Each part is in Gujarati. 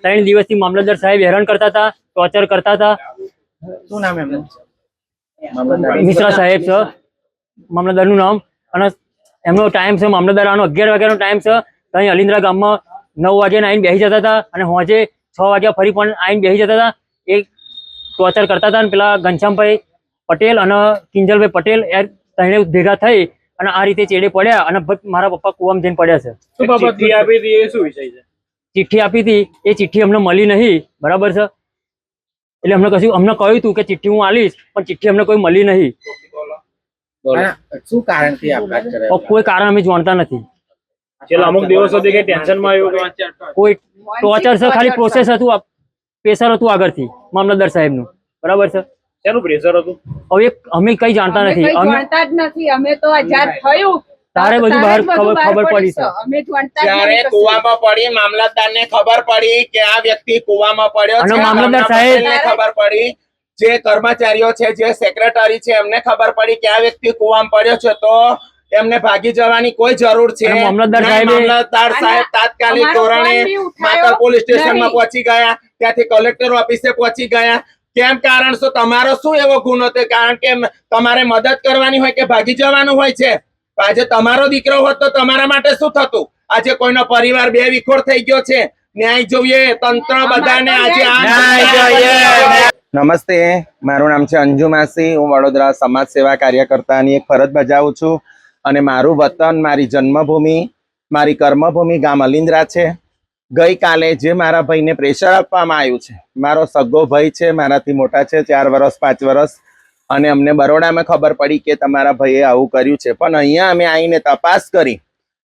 3 દિવસથી મામલતદાર સાહેબ હેરાન કરતા હતા, ટોર્ચર કરતા હતા। શું નામ એમનું? મિશ્રા સાહેબ છે મામલતદારનું નામ। અને એમનો ટાઈમ છે મામલતદાર આનો 11 વાગ્યાનો ટાઈમ છે। ત્યાં અલિન્દ્રા ગામમાં 9 વાગ્યાને આવીને બેસી જતા હતા અને હોજે 6 વાગ્યા ફરી પણ આવીને બેસી જતા હતા। એ ટોર્ચર કરતા હતા અને પેલા ઘનશ્યામભાઈ પટેલ અને કિંજલભાઈ પટેલ એ ત્રણે ભેગા થઈ અને આ રીતે ચેડે પડ્યા અને મારા પપ્પા કુવામાં જઈને પડ્યા છે। શું બાબતથી આપી હતી એ શું વિષય છે? ચિઠ્ઠી આપી હતી, એ ચિઠ્ઠી અમને મળી નહીં, બરાબર છે। એટલે અમને કહ્યું હતું કે ચિઠ્ઠી હું આલીશ, પણ ચિઠ્ઠી અમને કોઈ મળી નહીં। શું કારણથી આપઘાત કર્યો? કોઈ કારણ અમે જાણતા નથી। છેલ્લા અમુક દિવસોથી કઈ ટેન્શનમાં આવ્યું કે કોઈ ટોર્ચર છે, ખાલી પ્રોસેસ હતું, પ્રેશર હતું આગળથી મામલતદાર સાહેબનું, બરાબર છે। શેનું પ્રેશર હતું? હવે અમે કઈ જાણતા નથી, જાણતા જ નથી। અમે તો આઝાદ થયું તારે બધું બહાર ખબર પડી છે। અમે જાણતા જ જ્યારે નથી કુવામાં પડી મામલતદારને ખબર પડી કે આ વ્યક્તિ કુવામાં પડ્યો અને છે, મામલતદાર સાહેબ- ખબર પડી, જે કર્મચારીઓ છે, જે સેક્રેટરી છે, એમને ખબર પડી કે આ વ્યક્તિ કુવામાં પડ્યો છે, તો એમને ભાગી જવાની કોઈ જરૂર છે? અને મામલતદાર મામલતદાર સાહેબ તાત્કાલિક અમારો ધોરણે ફોન બી ઉઠાયો માતર પોલીસ સ્ટેશનમાં નહીં। પહોંચી ગયા, ત્યાંથી કલેક્ટર ઓફિસે પહોંચી ગયા। કેમ? કારણ શું? તમારો શું એવો ગુનો છે? કારણ કે તમારે મદદ કરવાની હોય કે ભાગી જવાનું હોય છે? આજે તમારો દીકરો હોત તો તમારા માટે શું થતું? આજે કોઈનો પરિવાર બે વિખોર થઈ ગયો છે। ન્યાય જોઈએ, તંત્ર બધાને આજે નમસ્તે, મારું નામ છે અંજુ માસી। હું વડોદરા સમાજ સેવા કાર્યકર્તાની એક ફરજ બજાવું છું અને મારું વતન, મારી જન્મભૂમિ, મારી કર્મભૂમિ ગામ અલિન્દ્રા છે। ગઈકાલે જે મારા ભાઈને પ્રેશર આપવામાં આવ્યું છે, મારો સગો ભાઈ છે, મારાથી મોટા છે 4 વર્ષ 5 વર્ષ, અને અમને બરોડામાં ખબર પડી કે તમારા ભાઈએ આવું કર્યું છે, પણ અહીંયા અમે આવીને તપાસ કરી,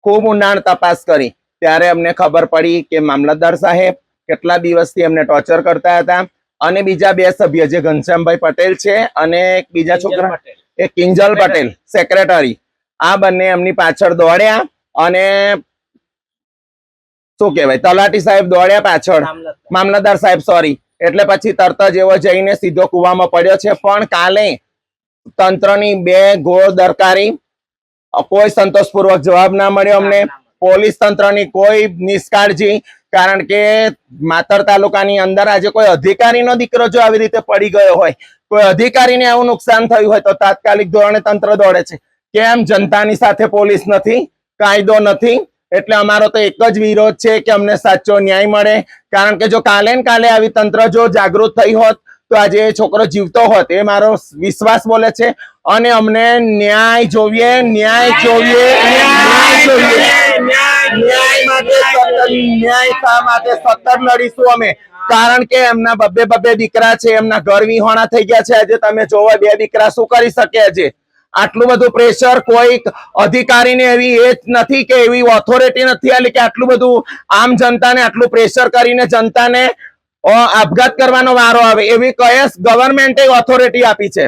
ખૂબ ઊંડાણ તપાસ કરી, ત્યારે અમને ખબર પડી કે મામલતદાર સાહેબ કેટલા દિવસથી અમને ટોર્ચર કરતા હતા અને બીજા 2 સભ્ય જે ઘનશ્યામભાઈ પટેલ છે અને એક બીજા છોકરા એ કિંજલ પટેલ સેક્રેટરી, આ બંને એમની પાછળ દોડ્યા અને શું કહેવાય, તલાટી સાહેબ દોડ્યા પાછળ, મામલતદાર સાહેબ સોરી, એટલે પછી તરત જ એવો જઈને સીધો કૂવામાં પડ્યો છે। પણ કાલે તંત્રની 2 ગોળ દરકારી, કોઈ સંતોષપૂર્વક જવાબ ના મળ્યો અમને, પોલીસ તંત્રની કોઈ નિષ્કાળજી। કારણ કે માતર તાલુકાની અંદર આજે કોઈ અધિકારીનો દીકરો જો આવી રીતે પડી ગયો હોય, કોઈ અધિકારીને આવું નુકસાન થયું હોય તો તાત્કાલિક ધોરણે તંત્ર દોડે છે। કેમ? જનતાની સાથે પોલીસ નથી, કાયદો નથી। એટલે અમારો તો એક જ વિરોધ છે કે અમને સાચો ન્યાય મળે। કારણ કે જો કાલે ને કાલે આવી તંત્ર જો જાગૃત થઈ હોત તો આજે એ છોકરો જીવતો હોત, એ મારો વિશ્વાસ બોલે છે। અને અમને ન્યાય જોઈએ, ન્યાય જોઈએ, ન્યાય જોઈએ, ન્યાય માટે સતત લડીશું અમે। કારણ કે એમના બબ્બે દીકરા છે, એમના ઘર વિહોણા થઈ ગયા છે। આજે તમે જોવો 2 દીકરા શું કરી શકે છે? આટલું બધું પ્રેશર કોઈ અધિકારીને એવી એ નથી કે એવી ઓથોરિટી નથી આલી કે આટલું બધું આમ જનતાને આટલું પ્રેશર કરીને જનતાને આપઘાત કરવાનો વારો આવે, એવી કઈ ગવર્મેન્ટે ઓથોરિટી આપી છે?